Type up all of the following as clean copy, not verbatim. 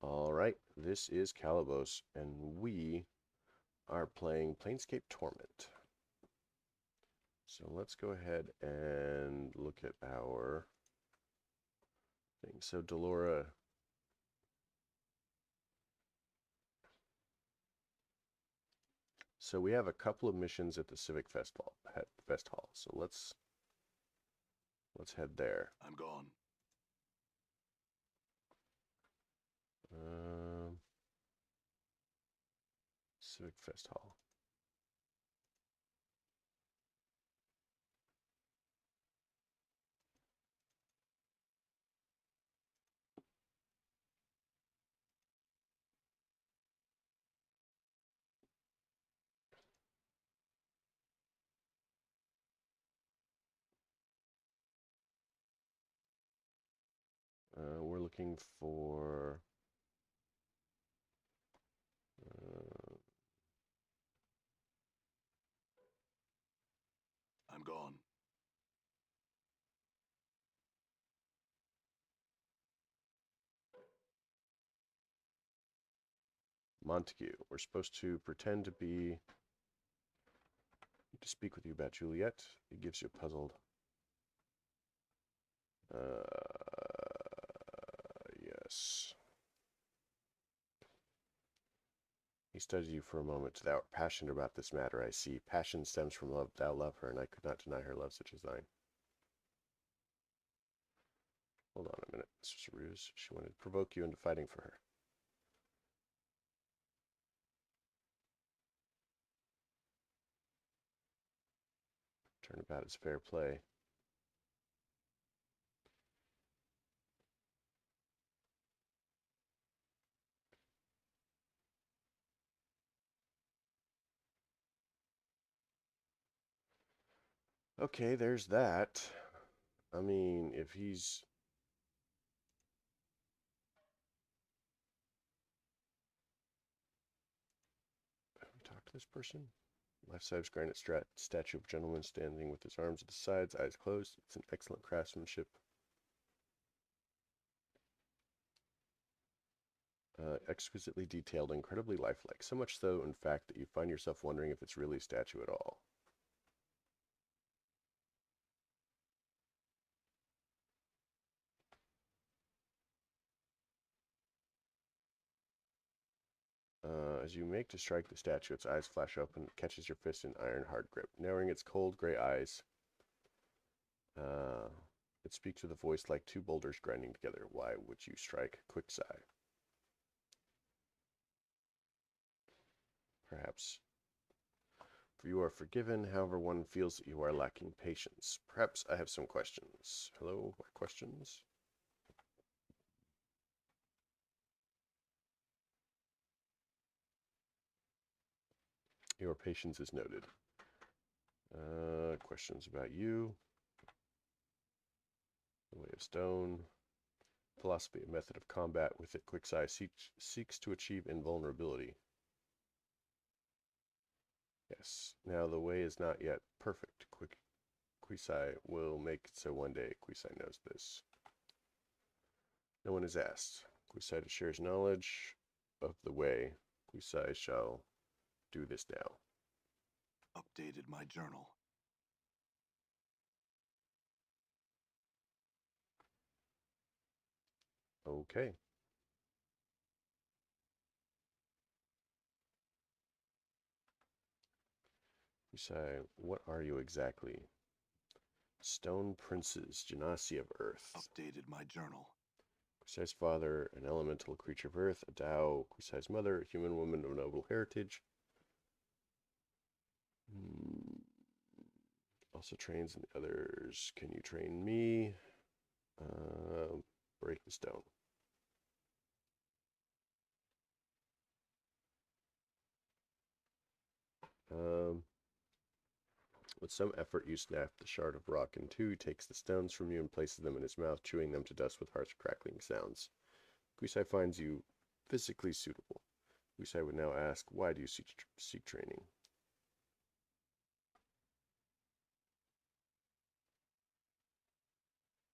Alright, this is Calabos, and we are playing Planescape Torment. So let's go ahead and look at our thing. So Delora, so we have a couple of missions at the Civic Fest Hall. So let's head there. I'm gone. Civic Fest Hall. We're looking for I'm gone. Montague. We're supposed to pretend to speak with you about Juliet. It gives you a puzzled. Yes. He studied you for a moment. Thou art passionate about this matter, I see. Passion stems from love. Thou love her, and I could not deny her love such as thine. Hold on a minute. This was a ruse. She wanted to provoke you into fighting for her. Turnabout is fair play. Okay, there's that. I mean, if he's... Have we talked to this person? Left side of granite statue of gentleman standing with his arms at the sides, eyes closed. It's an excellent craftsmanship. Exquisitely detailed, incredibly lifelike. So much so, in fact, that you find yourself wondering if it's really a statue at all. As you make to strike the statue, its eyes flash open, it catches your fist in iron hard grip. Narrowing its cold gray eyes, it speaks with a voice like two boulders grinding together. Why would you strike? Quick sigh. Perhaps. For you are forgiven, however one feels that you are lacking patience. Perhaps I have some questions. Hello, my questions? Your patience is noted. Questions about you. The Way of Stone. Philosophy, a method of combat with it. Quicksai seeks to achieve invulnerability. Yes. Now the way is not yet perfect. Quisai will make it so one day. Quisai knows this. No one is asked. Quisai shares knowledge of the way. Quisai shall do this now. Updated my journal. Okay. Quisai, what are you exactly? Stone Princes, Genasi of Earth. Updated my journal. Quisai's father, an elemental creature of Earth. A Dao. Quisai's mother, a human woman of noble heritage. Also trains the others. Can you train me? Break the stone. With some effort, you snap the shard of rock in two. He takes the stones from you and places them in his mouth, chewing them to dust with harsh crackling sounds. Quisai finds you physically suitable. Quisai would now ask, why do you seek training?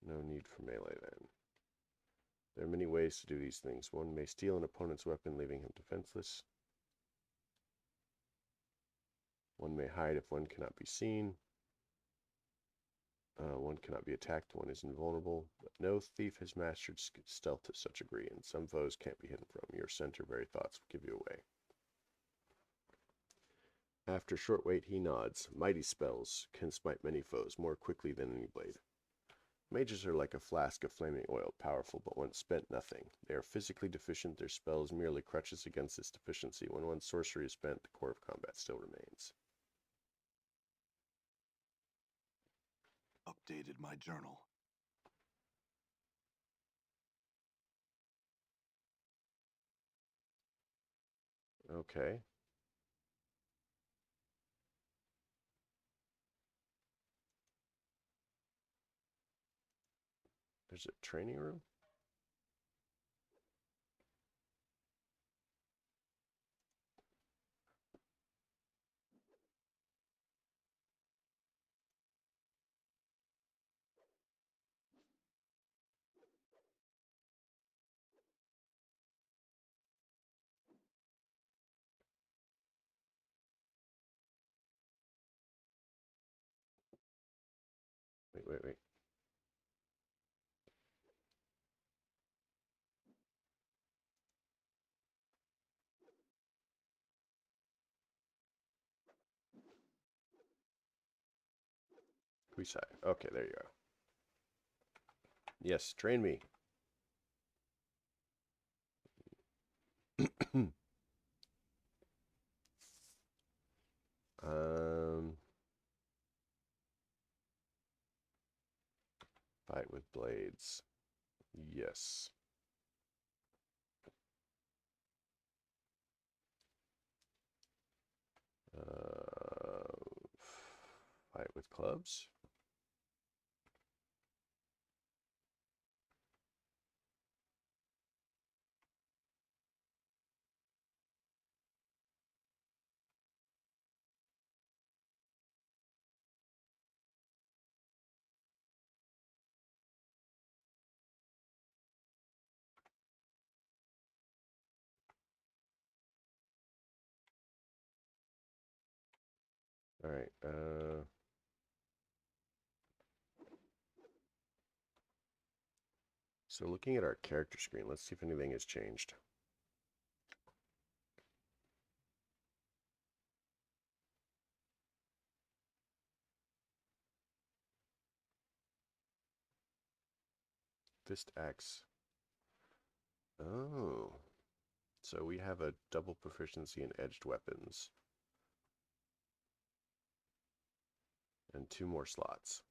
No need for melee then. There are many ways to do these things. One may steal an opponent's weapon, leaving him defenseless. One may hide if one cannot be seen. One cannot be attacked, one is invulnerable. But no thief has mastered stealth to such a degree, and some foes can't be hidden from. Your scent or very thoughts will give you away. After short wait, he nods. Mighty spells can smite many foes more quickly than any blade. Mages are like a flask of flaming oil, powerful, but once spent, nothing. They are physically deficient, their spells merely crutches against this deficiency. When one's sorcery is spent, the core of combat still remains. Updated my journal. Okay. There's a training room? Wait. Quisai. Okay, there you go. Yes, train me. Fight with blades. Yes. Fight with clubs. All right. So looking at our character screen, let's see if anything has changed. Fist axe. Oh. So we have a double proficiency in edged weapons. And 2 more slots.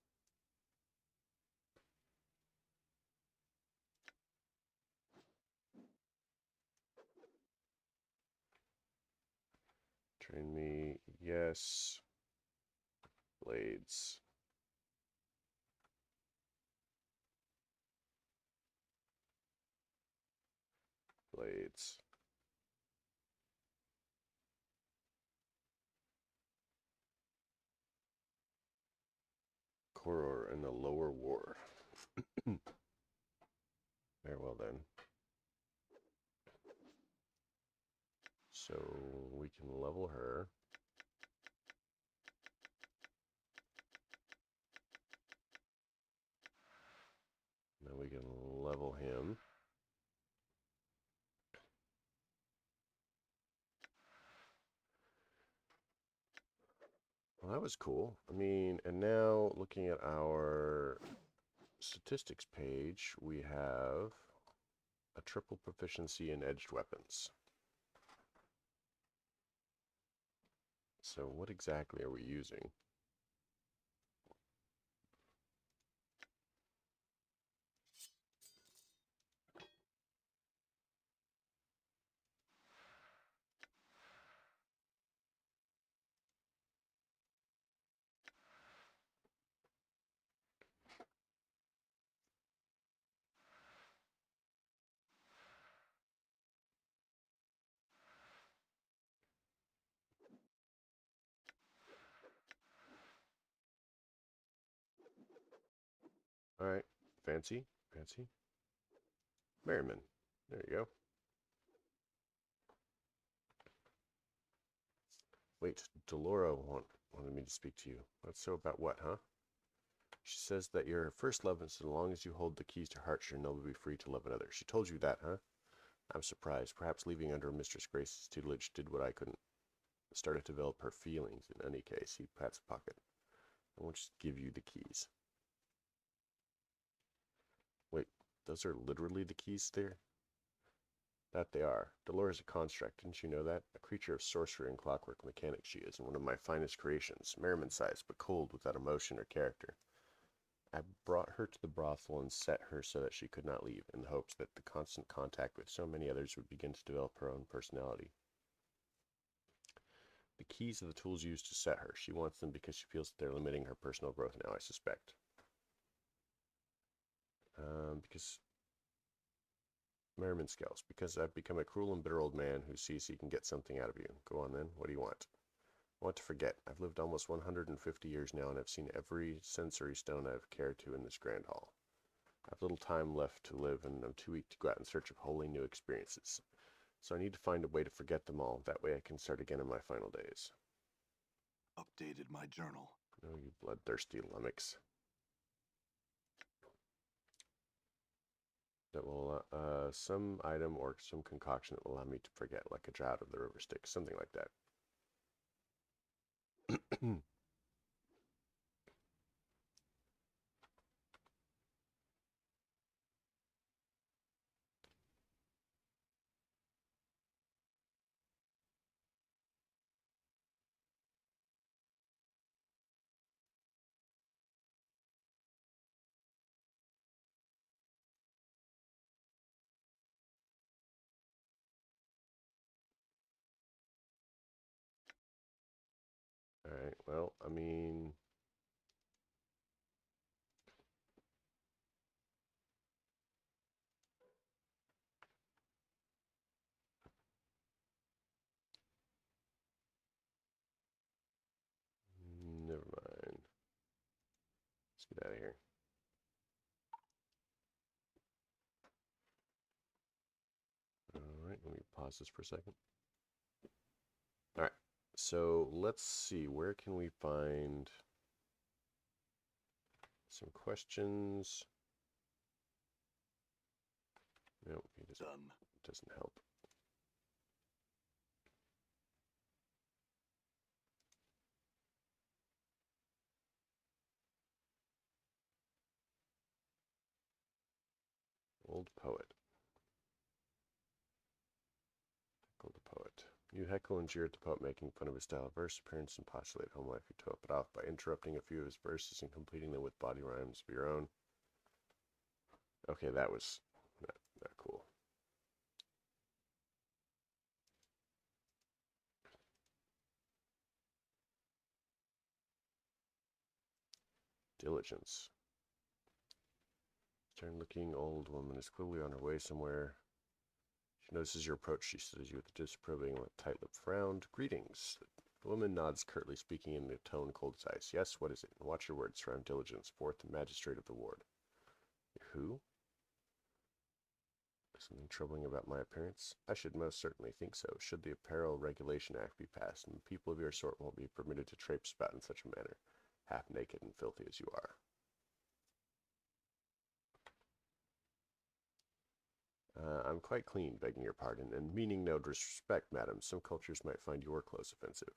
Train me. Yes. Blades. Blades. Koror and the Lower War. Very well then. So we can level her. Then we can level him. Well, that was cool. I mean, and now looking at our statistics page, we have a triple proficiency in edged weapons. So what exactly are we using? All right, fancy. Merriman. There you go. Wait, wanted me to speak to you. That's so about what, huh? She says that you're her first love, and so long as you hold the keys to heart, you'll never be free to love another. She told you that, huh? I'm surprised. Perhaps leaving under Mistress Grace's tutelage did what I couldn't. Started to develop her feelings. In any case, he pats a pocket. I won't just give you the keys. Wait, those are literally the keys there? That they are. Dolores is a construct, didn't you know that? A creature of sorcery and clockwork mechanics she is, and one of my finest creations, merriman-sized, but cold without emotion or character. I brought her to the brothel and set her so that she could not leave, in the hopes that the constant contact with so many others would begin to develop her own personality. The keys are the tools used to set her. She wants them because she feels that they're limiting her personal growth now, I suspect. Because Merriman scowls. Because I've become a cruel and bitter old man who sees he can get something out of you. Go on then. What do you want? I want to forget. I've lived almost 150 years now, and I've seen every sensory stone I've cared to in this grand hall. I have little time left to live, and I'm too weak to go out in search of wholly new experiences. So I need to find a way to forget them all. That way I can start again in my final days. Updated my journal. Oh, you bloodthirsty lummox. That will some item or some concoction that will allow me to forget, like a draught of the river Styx, something like that. Alright, well, I mean, never mind. Let's get out of here. Alright, let me pause this for a second. Alright, so let's see, where can we find some questions? Nope, he doesn't help. Old poet. Heckle the poet. You heckle and jeer at the poet, making fun of his style of verse, appearance, and postulate home life. You top it off by interrupting a few of his verses and completing them with body rhymes of your own. Okay, that was not cool. Diligence. Stern-looking old woman is clearly on her way somewhere. She notices your approach. She studies you with a disapproving, tight-lipped frown. Greetings. The woman nods curtly, speaking in a tone cold as ice. Yes, what is it? Watch your words. Frown Diligence, fourth magistrate of the ward. Who? Something troubling about my appearance? I should most certainly think so. Should the Apparel Regulation Act be passed, and people of your sort won't be permitted to traipse about in such a manner, half naked and filthy as you are. I'm quite clean, begging your pardon, and meaning no disrespect, madam. Some cultures might find your clothes offensive.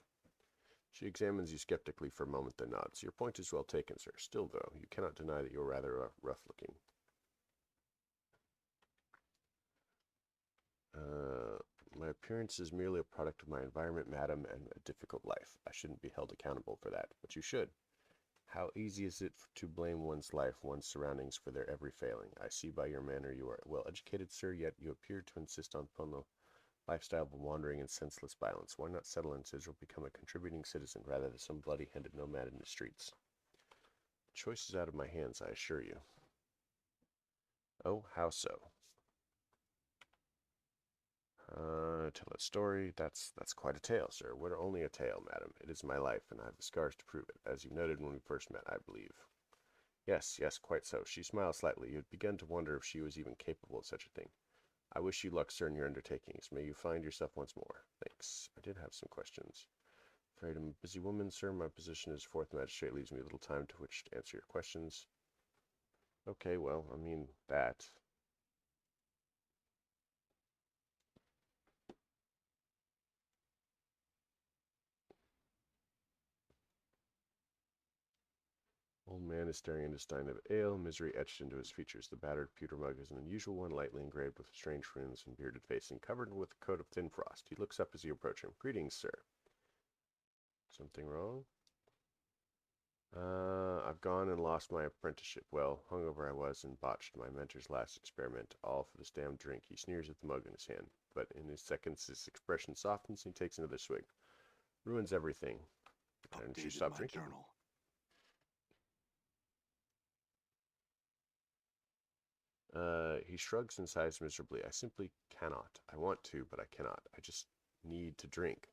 She examines you skeptically for a moment, then nods. Your point is well taken, sir. Still, though, you cannot deny that you're rather rough-looking. My appearance is merely a product of my environment, madam, and a difficult life. I shouldn't be held accountable for that, but you should. How easy is it to blame one's life, one's surroundings for their every failing? I see by your manner you are well educated, sir, yet you appear to insist upon the lifestyle of wandering and senseless violence. Why not settle in Israel, become a contributing citizen, rather than some bloody-handed nomad in the streets? The choice is out of my hands, I assure you. Oh, how so? Tell a story. That's quite a tale, sir. What only a tale, madam. It is my life, and I have the scars to prove it, as you noted when we first met, I believe. Yes, quite so. She smiled slightly. You had begun to wonder if she was even capable of such a thing. I wish you luck, sir, in your undertakings. May you find yourself once more. Thanks. I did have some questions. Afraid I'm a busy woman, sir. My position as fourth magistrate leaves me little time to which to answer your questions. Okay, well, I mean, that. Old man is staring into a stein of ale, misery etched into his features. The battered pewter mug is an unusual one, lightly engraved with strange runes and bearded face, and covered with a coat of thin frost. He looks up as you approach him. Greetings, sir. Something wrong? I've gone and lost my apprenticeship. Well, hungover I was and botched my mentor's last experiment, all for this damn drink. He sneers at the mug in his hand, but in his seconds his expression softens and he takes another swig. Ruins everything. Can't you stop drinking? Journal. He shrugs and sighs miserably. I simply cannot. I want to, but I cannot. I just need to drink.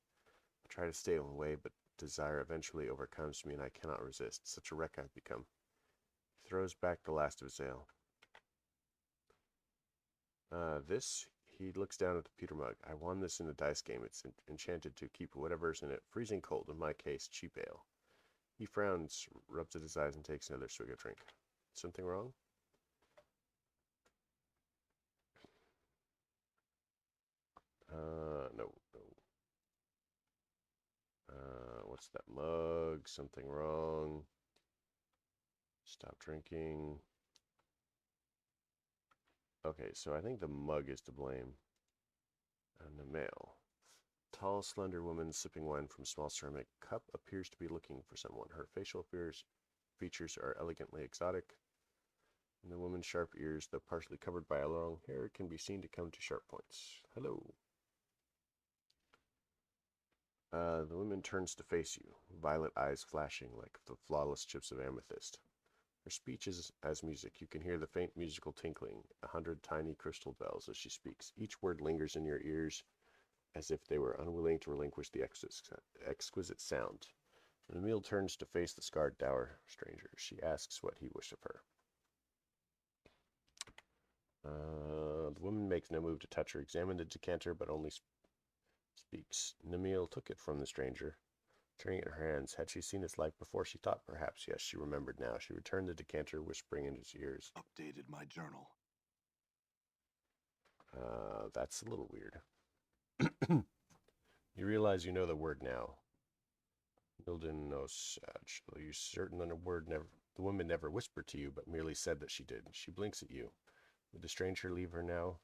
I try to stay away, but desire eventually overcomes me and I cannot resist. Such a wreck I've become. He throws back the last of his ale. He looks down at the pewter mug. I won this in a dice game. It's enchanted to keep whatever's in it freezing cold, in my case, cheap ale. He frowns, rubs at his eyes, and takes another swig of drink. Something wrong? No. What's that mug? Something wrong. Stop drinking. Okay, so I think the mug is to blame. And the male. Tall, slender woman sipping wine from small ceramic cup appears to be looking for someone. Her facial features are elegantly exotic. And the woman's sharp ears, though partially covered by a long hair, can be seen to come to sharp points. Hello. The woman turns to face you, violet eyes flashing like the flawless chips of amethyst. Her speech is as music. You can hear the faint musical tinkling, 100 tiny crystal bells as she speaks. Each word lingers in your ears as if they were unwilling to relinquish the exquisite sound. When Emil turns to face the scarred dour stranger, she asks what he wished of her. The woman makes no move to touch or examine the decanter, but only speaks. Namil took it from the stranger, turning it in her hands. Had she seen its like before? She thought perhaps. Yes, she remembered now. She returned the decanter, whispering into his ears. Updated my journal. That's a little weird. You realize you know the word now. Milden knows. Are you certain that the woman never whispered to you, but merely said that she did? She blinks at you. Would the stranger leave her now?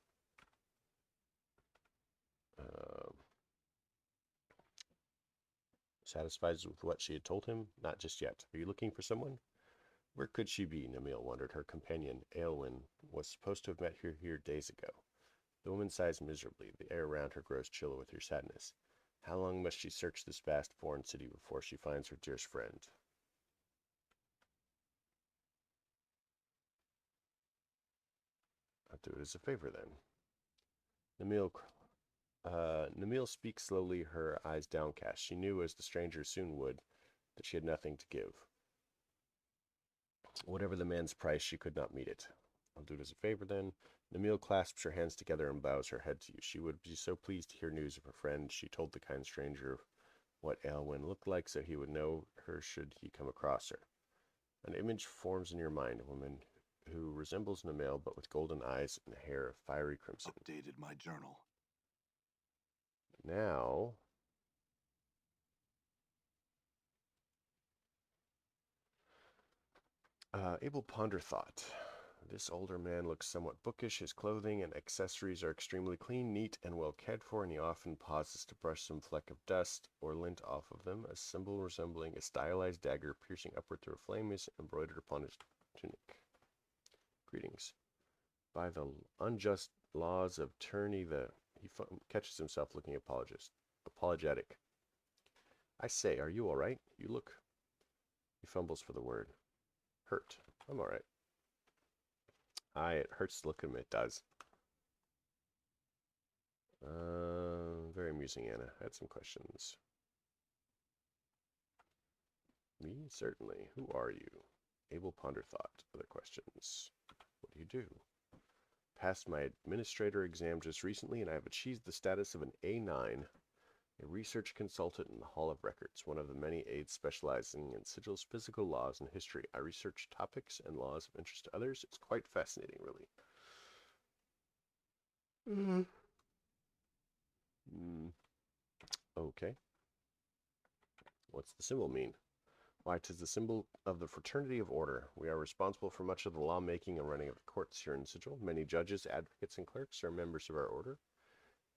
Satisfied with what she had told him? Not just yet. Are you looking for someone? Where could she be? Namil wondered. Her companion, Aelwyn, was supposed to have met her here days ago. The woman sighs miserably. The air around her grows chill with her sadness. How long must she search this vast foreign city before she finds her dearest friend? I'll do it as a favor then. Namil speaks slowly, her eyes downcast. She knew, as the stranger soon would, that she had nothing to give. Whatever the man's price, she could not meet it. I'll do it as a favor then. Namil clasps her hands together and bows her head to you. She would be so pleased to hear news of her friend. She told the kind stranger what Aelwyn looked like, so he would know her should he come across her. An image forms in your mind, a woman who resembles Namil, but with golden eyes and hair of fiery crimson. Updated my journal. Now, Abel ponder thought. This older man looks somewhat bookish. His clothing and accessories are extremely clean, neat, and well cared for, and he often pauses to brush some fleck of dust or lint off of them. A symbol resembling a stylized dagger piercing upward through a flame is embroidered upon his tunic. Greetings. By the unjust laws of tyranny, he catches himself looking apologetic. I say, are you all right? You look... He fumbles for the word. Hurt. I'm all right. It hurts to look at him. It does. Very amusing, Anna. I had some questions. Me? Certainly. Who are you? Abel ponder thought. Other questions. What do you do? Passed my administrator exam just recently, and I have achieved the status of an A9, a research consultant in the Hall of Records, one of the many aides specializing in sigils, physical laws, and history. I research topics and laws of interest to others. It's quite fascinating, really. Okay. What's the symbol mean? Why, 'tis the symbol of the fraternity of order. We are responsible for much of the lawmaking and running of the courts here in Sigil. Many judges, advocates, and clerks are members of our order,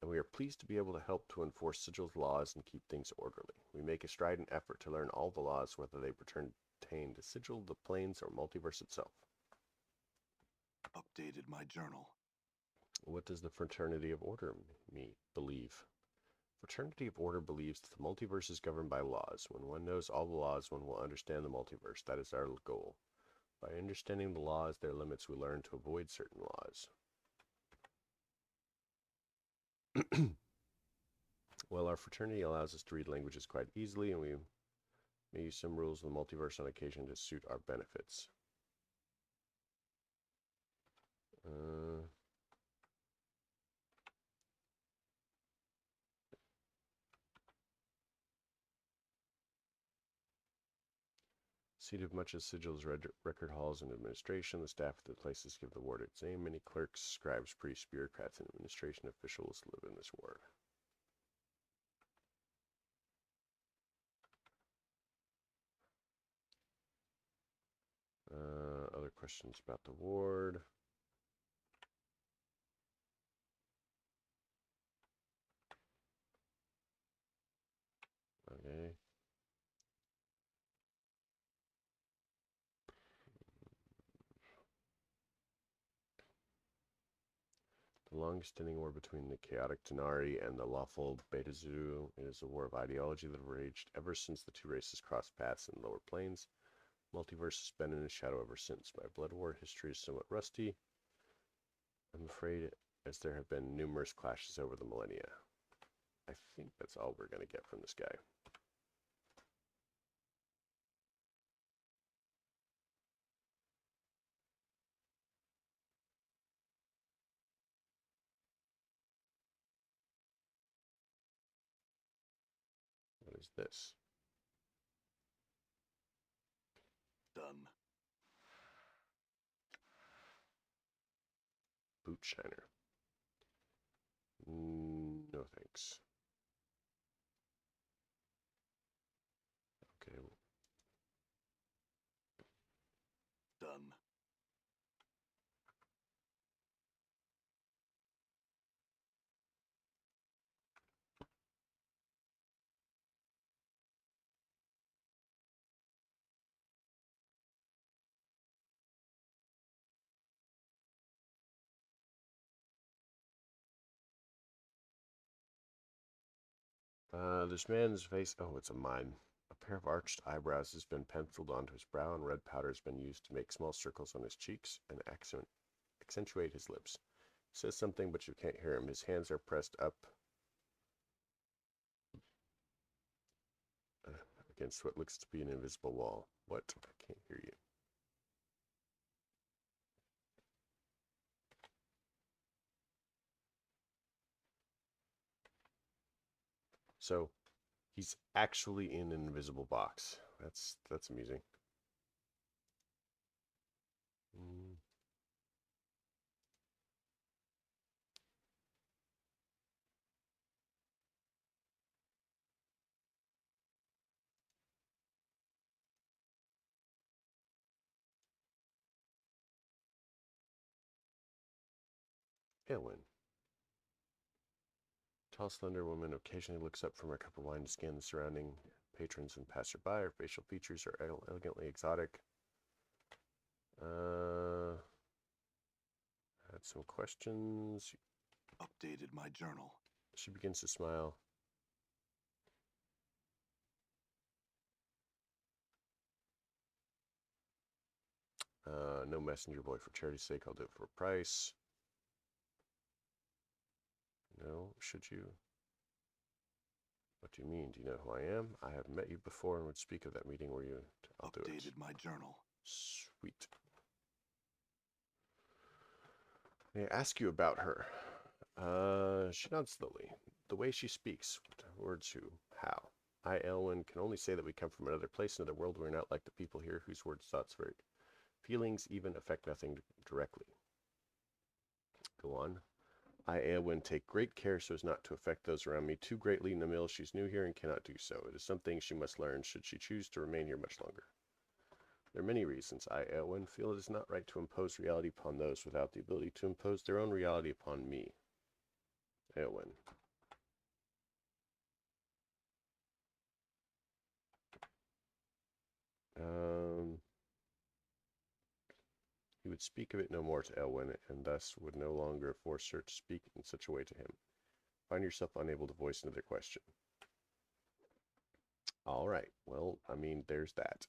and we are pleased to be able to help to enforce Sigil's laws and keep things orderly. We make a strident effort to learn all the laws, whether they pertain to Sigil, the planes, or multiverse itself. Updated my journal. What does the fraternity of order believe? Fraternity of Order believes that the multiverse is governed by laws. When one knows all the laws, one will understand the multiverse. That is our goal. By understanding the laws, their limits, we learn to avoid certain laws. Well, our fraternity allows us to read languages quite easily, and we may use some rules of the multiverse on occasion to suit our benefits. Seat of much of Sigil's record halls and administration, the staff of the places give the ward its name. Many clerks, scribes, priests, bureaucrats, and administration officials live in this ward. Other questions about the ward? Okay. The long-standing war between the chaotic Denari and the lawful Betazu is a war of ideology that raged ever since the two races crossed paths in lower planes. Multiverse has been in its shadow ever since. My blood war history is somewhat rusty, I'm afraid, as there have been numerous clashes over the millennia. I think that's all we're going to get from this guy. What is this? Done. Boot shiner. No thanks. Okay. Done. This man's face, oh, it's a mime. A pair of arched eyebrows has been penciled onto his brow, and red powder has been used to make small circles on his cheeks and accentuate his lips. He says something, but you can't hear him. His hands are pressed up against what looks to be an invisible wall. What? I can't hear you. So, he's actually in an invisible box. That's amusing. Aylwin. Tall, slender woman occasionally looks up from her cup of wine to scan the surrounding patrons and passerby. Her facial features are elegantly exotic. Had some questions. Updated my journal. She begins to smile. No messenger boy for charity's sake. I'll do it for a price. No, should you? What do you mean? Do you know who I am? I have met you before and would speak of that meeting where you... I'll do it. Updated my journal. Sweet. May I ask you about her? She nods slowly. The way she speaks. Words who? How? I, Elwyn, can only say that we come from another place, another world. We're not like the people here whose words, thoughts, very feelings even affect nothing directly. Go on. I, Elwyn, take great care so as not to affect those around me too greatly. Namil, she's new here and cannot do so. It is something she must learn should she choose to remain here much longer. There are many reasons I, Elwyn, feel it is not right to impose reality upon those without the ability to impose their own reality upon me. Elwyn. He would speak of it no more to Elwyn, and thus would no longer force her to speak in such a way to him. Find yourself unable to voice another question. All right. Well, I mean, there's that.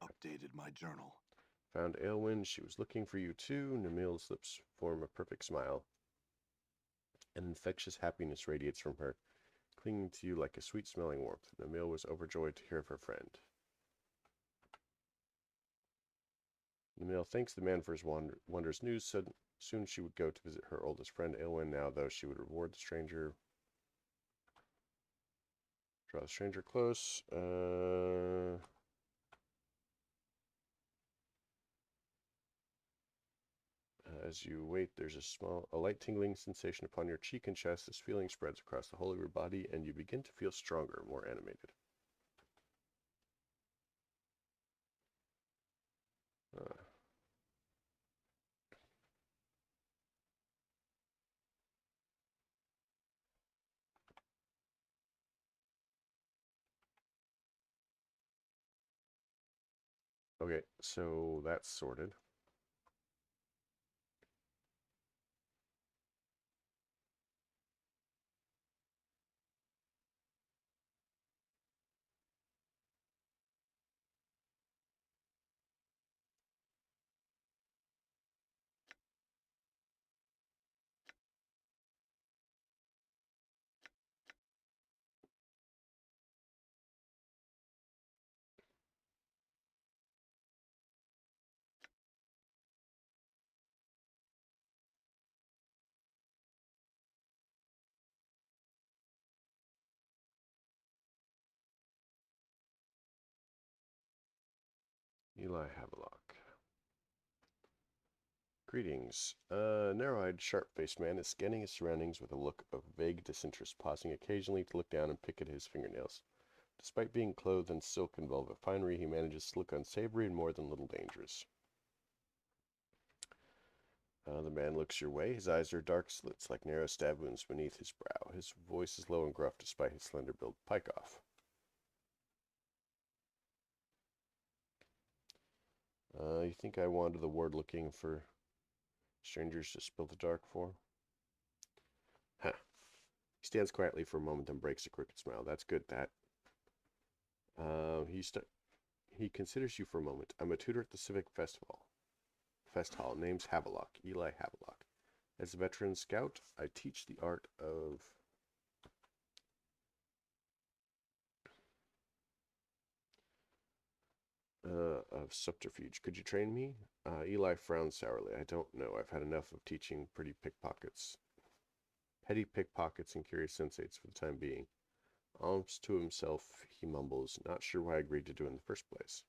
Updated my journal. Found Aelwyn. She was looking for you too. Namil's lips form a perfect smile. An infectious happiness radiates from her, clinging to you like a sweet-smelling warmth. Namil was overjoyed to hear of her friend. Namil thanks the man for his wondrous news. Said soon she would go to visit her oldest friend Aelwyn. Now, though, she would reward the stranger. Draw the stranger close. As you wait, there's a light tingling sensation upon your cheek and chest. This feeling spreads across the whole of your body, and you begin to feel stronger, more animated. Okay, so that's sorted. Eli Havelock. Greetings. A narrow-eyed, sharp-faced man is scanning his surroundings with a look of vague disinterest, pausing occasionally to look down and pick at his fingernails. Despite being clothed in silk and velvet finery, he manages to look unsavory and more than little dangerous. The man looks your way. His eyes are dark slits like narrow stab wounds beneath his brow. His voice is low and gruff despite his slender build. Pike off. You think I wander the ward looking for strangers to spill the dark for? Huh. He stands quietly for a moment, then breaks a crooked smile. That's good, that. He considers you for a moment. I'm a tutor at the Civic Festival. Fest Hall. Name's Havelock. Eli Havelock. As a veteran scout, I teach the art of subterfuge. Could you train me? Eli frowns sourly. I don't know. I've had enough of teaching petty pickpockets and curious sensates for the time being. Almost to himself, he mumbles, not sure why I agreed to do it in the first place.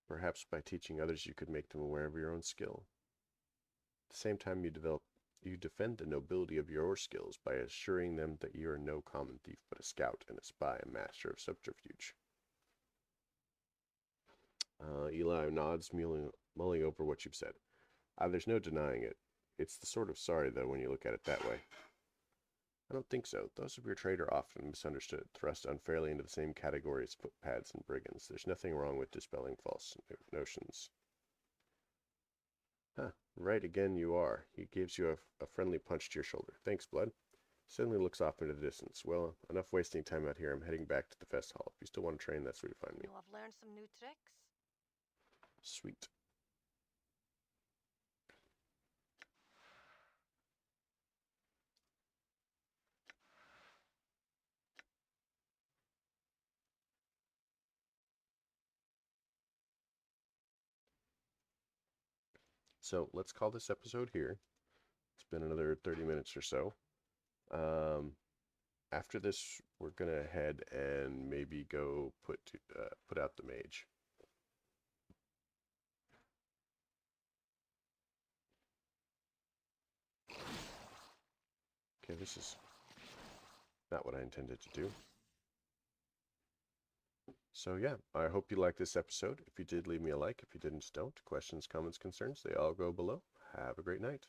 Perhaps by teaching others you could make them aware of your own skill. At the same time, you defend the nobility of your skills by assuring them that you are no common thief, but a scout and a spy, a master of subterfuge. Eli nods, mulling over what you've said. There's no denying it. It's the sort of sorry, though, when you look at it that way. I don't think so. Those of your trade are often misunderstood, thrust unfairly into the same category as footpads and brigands. There's nothing wrong with dispelling false notions. Huh, right again you are. He gives you a friendly punch to your shoulder. Thanks, Blood. Suddenly looks off into the distance. Well, enough wasting time out here. I'm heading back to the fest hall. If you still want to train, that's where you find me. You have learned some new tricks? Sweet. So let's call this episode here. It's been another 30 minutes or so. After this, we're gonna head and maybe go put out the mage. Okay, this is not what I intended to do. So yeah, I hope you liked this episode. If you did, leave me a like. If you didn't, don't. Questions, comments, concerns, they all go below. Have a great night.